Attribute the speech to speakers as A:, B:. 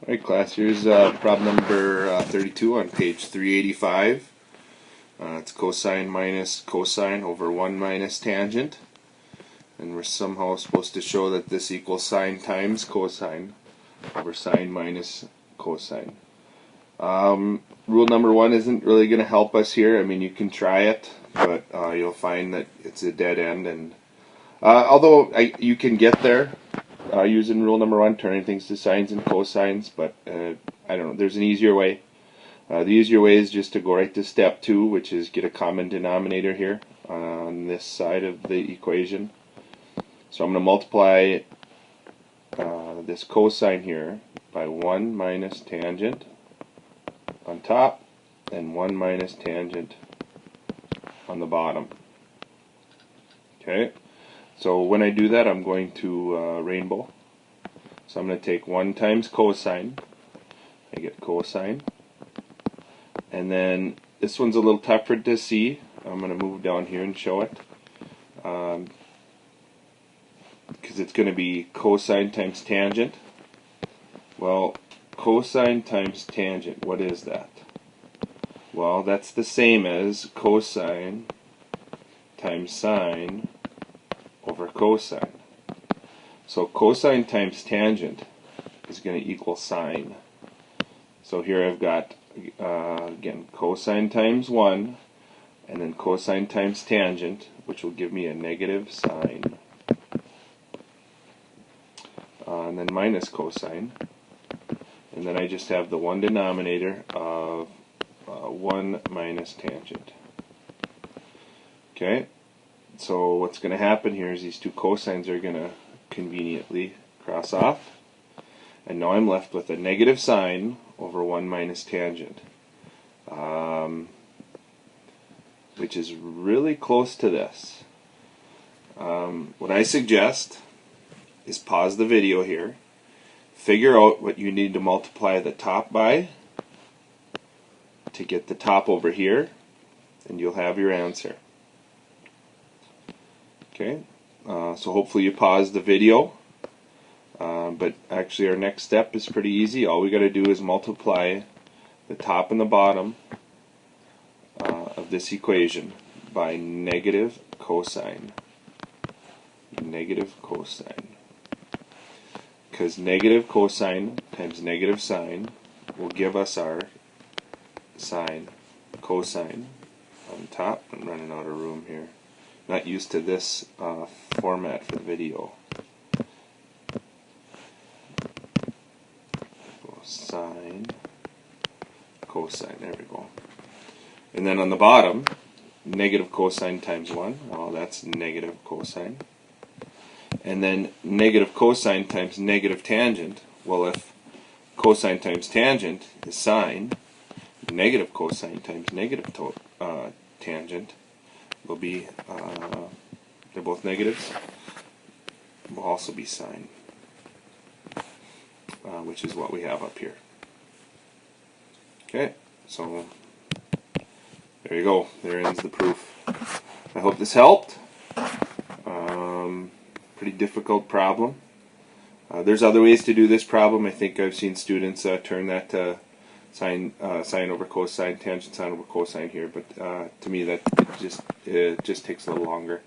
A: Alright class, here's problem number 32 on page 385. It's cosine minus cosine over 1 minus tangent. And we're somehow supposed to show that this equals sine times cosine over sine minus cosine. Rule number 1 isn't really going to help us here. I mean, you can try it, but you'll find that it's a dead end. And although you can get there using rule number 1, turning things to sines and cosines, but I don't know, there's an easier way. The easier way is just to go right to step 2, which is get a common denominator here on this side of the equation. So I'm going to multiply this cosine here by 1 minus tangent on top and 1 minus tangent on the bottom. Okay, so when I do that, I'm going to rainbow. So I'm going to take 1 times cosine. I get cosine. And then this one's a little tougher to see. I'm going to move down here and show it. Because it's going to be cosine times tangent. Well, cosine times tangent, what is that? Well, that's the same as cosine times sine over cosine. So cosine times tangent is going to equal sine. So here I've got, again, cosine times 1, and then cosine times tangent, which will give me a negative sine. And then minus cosine. And then I just have the one denominator of 1 minus tangent. Okay, so what's going to happen here is these two cosines are going to conveniently cross off. And now I'm left with a negative sine over 1 minus tangent, which is really close to this. What I suggest is pause the video here, figure out what you need to multiply the top by to get the top over here, and you'll have your answer. Okay, so hopefully you pause the video. But actually our next step is pretty easy. All we got to do is multiply the top and the bottom of this equation by negative cosine. Negative cosine. Because negative cosine times negative sine will give us our sine cosine on top. I'm running out of room here. Not used to this format for the video. Sine, cosine, there we go. And then on the bottom, negative cosine times 1, well, that's negative cosine. And then negative cosine times negative tangent, well, if cosine times tangent is sine, negative cosine times negative tangent will be, they're both negatives, will also be sine. Which is what we have up here. Okay, so there you go. There ends the proof. I hope this helped. Pretty difficult problem. There's other ways to do this problem. I think I've seen students turn that to sine over cosine, tangent sine over cosine here, but to me that it just takes a little longer.